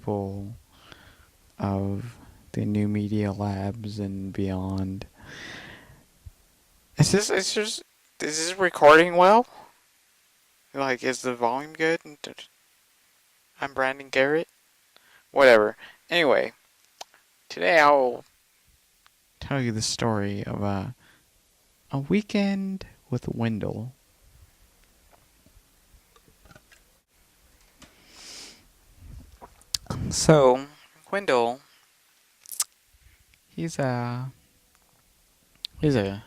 people of the new media labs and beyond. Is this recording well? Like, is the volume good? I'm Brandon Garrett. Whatever. Anyway, today I will tell you the story of a weekend with Wendell. So, Wendell, he's a he's a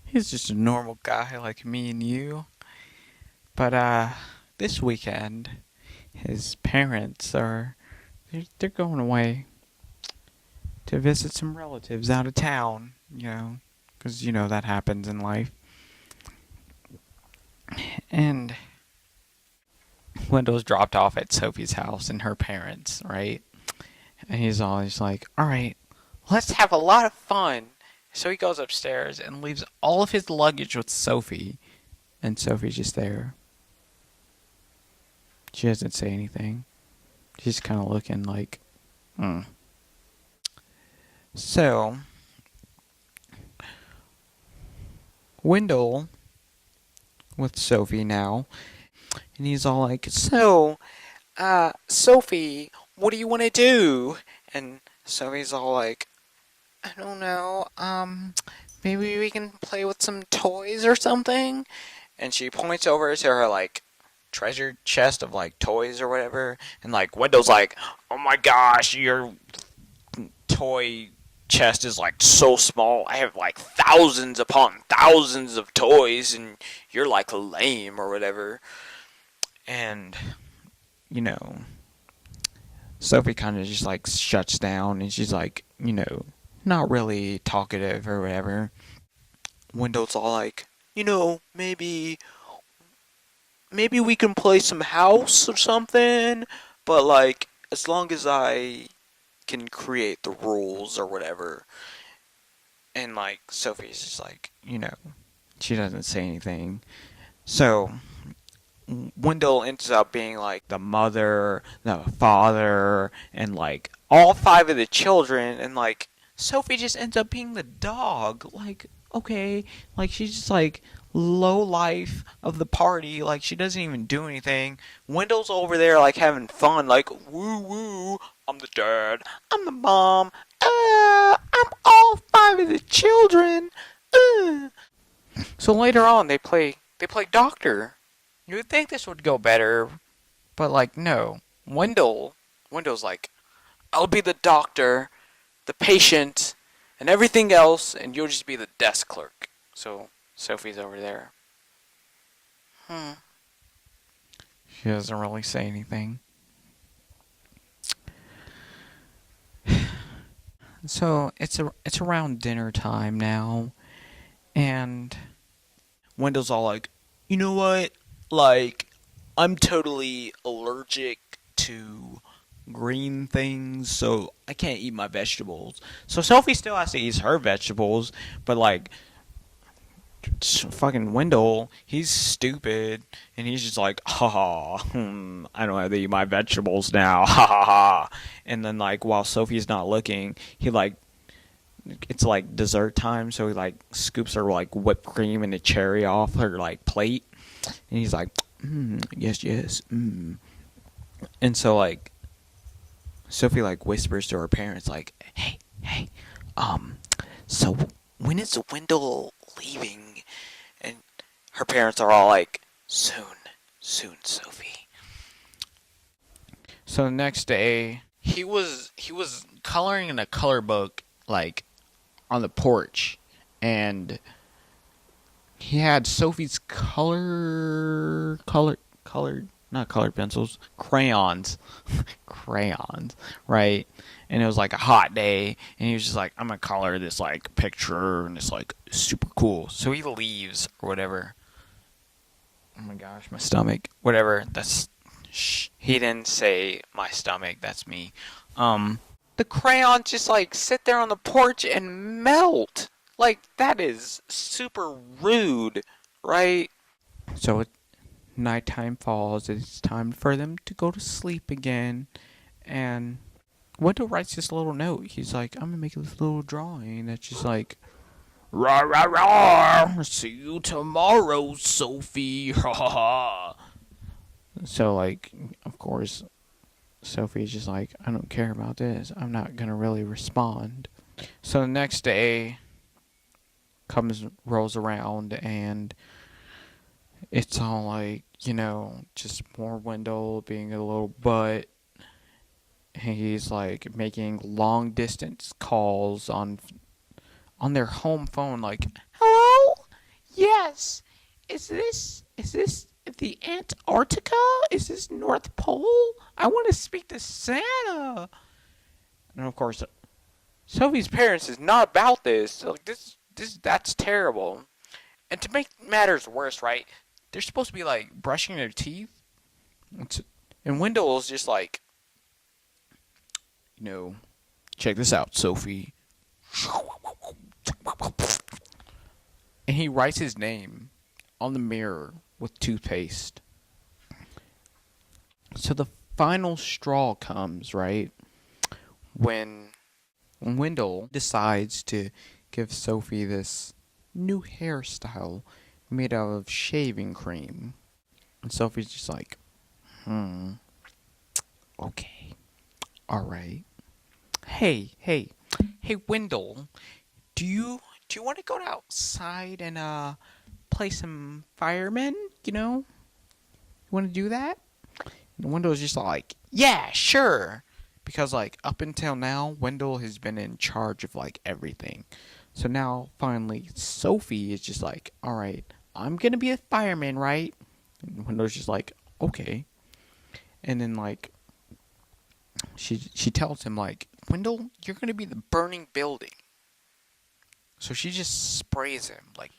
he's just a normal guy like me and you. But this weekend, his parents they're going away to visit some relatives out of town, because that happens in life. And Wendell's dropped off at Sophie's house and her parents, right? And he's always like, all right, let's have a lot of fun. So he goes upstairs and leaves all of his luggage with Sophie. And Sophie's just there. She doesn't say anything. She's kind of looking like, So, Wendell with Sophie now. And he's all like, Sophie, what do you want to do? And Sophie's all like, I don't know, maybe we can play with some toys or something? And she points over to her, like, treasure chest of, like, toys or whatever. And, like, Wendell's like, oh my gosh, your toy chest is, like, so small. I have, like, thousands upon thousands of toys, and you're, like, lame or whatever. And, Sophie kind of just, like, shuts down, and she's, like, not really talkative or whatever. Wendell's all like, maybe we can play some house or something, but, like, as long as I can create the rules or whatever. And, like, Sophie's just like, she doesn't say anything. So Wendell ends up being like the mother, the father, and like all five of the children, and like Sophie just ends up being the dog. Like, okay, like she's just like low life of the party. Like she doesn't even do anything. Wendell's over there like having fun, like woo woo. I'm the dad. I'm the mom. I'm all five of the children. So later on, they play doctor. You would think this would go better, but like no. Wendell's like, I'll be the doctor, the patient, and everything else, and you'll just be the desk clerk. So Sophie's over there. She doesn't really say anything. So it's around dinner time now, and Wendell's all like, you know what? Like, I'm totally allergic to green things, so I can't eat my vegetables. So Sophie still has to eat her vegetables, but like, fucking Wendell, he's stupid, and he's just like, I don't have to eat my vegetables now, ha. And then like, while Sophie's not looking, he like, it's like dessert time, so he like scoops her like whipped cream and a cherry off her like plate, and he's like, yes. And so like, Sophie like whispers to her parents like, hey, so when is Wendell leaving? And her parents are all like, soon, Sophie. So the next day, he was coloring in a color book like on the porch, and he had Sophie's colored, not colored pencils, crayons, right? And it was like a hot day, and he was just like, I'm gonna color this like picture, and it's like super cool. So he leaves or whatever. Oh my gosh, my stomach. Whatever. He didn't say my stomach. That's me. The crayons just like sit there on the porch and melt. Like, that is super rude, right? So nighttime falls. It's time for them to go to sleep again. And Wendell writes this little note. He's like, I'm gonna make this little drawing that's just like, rah rah rah. See you tomorrow, Sophie. Ha ha ha. So like, of course, Sophie's just like, I don't care about this. I'm not gonna really respond. So the next day rolls around, and it's all like, just more Wendell being a little butt. He's like making long distance calls on their home phone, like, hello? Yes. Is this the Antarctica? Is this North Pole? I want to speak to Santa. And of course, Sophie's parents is not about this. Like, that's terrible. And to make matters worse, right? They're supposed to be like brushing their teeth. And Wendell is just like, check this out, Sophie. And he writes his name on the mirror with toothpaste. So the final straw comes, right? When Wendell decides to give Sophie this new hairstyle made out of shaving cream. And Sophie's just like, okay, alright. Hey, Wendell, do you want to go outside and play some firemen? You want to do that? And Wendell's just like, yeah, sure. Because like up until now, Wendell has been in charge of like everything. So now finally Sophie is just like, all right, I'm gonna be a fireman, right? And Wendell's just like, okay. And then like she tells him like, Wendell, you're gonna be the burning building. So she just sprays him like.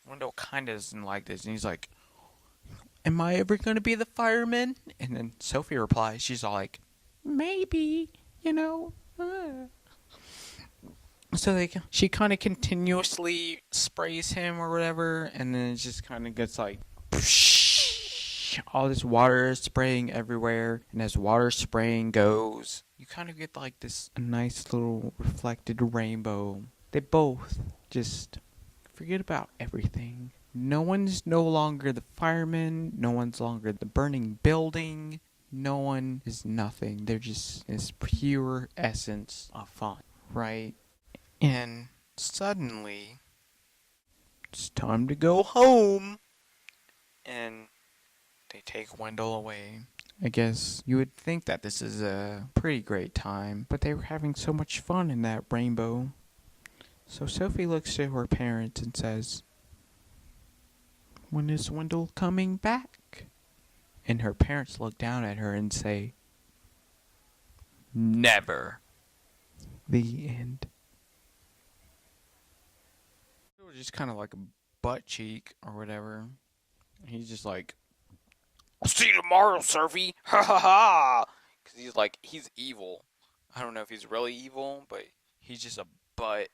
Wendell kind of doesn't like this, and he's like, am I ever going to be the fireman? And then Sophie replies, she's all like, maybe, So she kind of continuously sprays him or whatever, and then it just kind of gets like, all this water is spraying everywhere, and as water spraying goes, you kind of get like this nice little reflected rainbow. They both just forget about everything. No one's no longer the fireman. No one's longer the burning building. No one is nothing. They're just this pure essence of fun, right? And suddenly, it's time to go home. And they take Wendell away. I guess you would think that this is a pretty great time, but they were having so much fun in that rainbow. So Sophie looks to her parents and says, when is Wendell coming back? And her parents look down at her and say, never. The end. It was just kind of like a butt cheek or whatever. He's just like, I'll see you tomorrow, Sophie. Ha ha ha. Because he's evil. I don't know if he's really evil, but he's just a butt.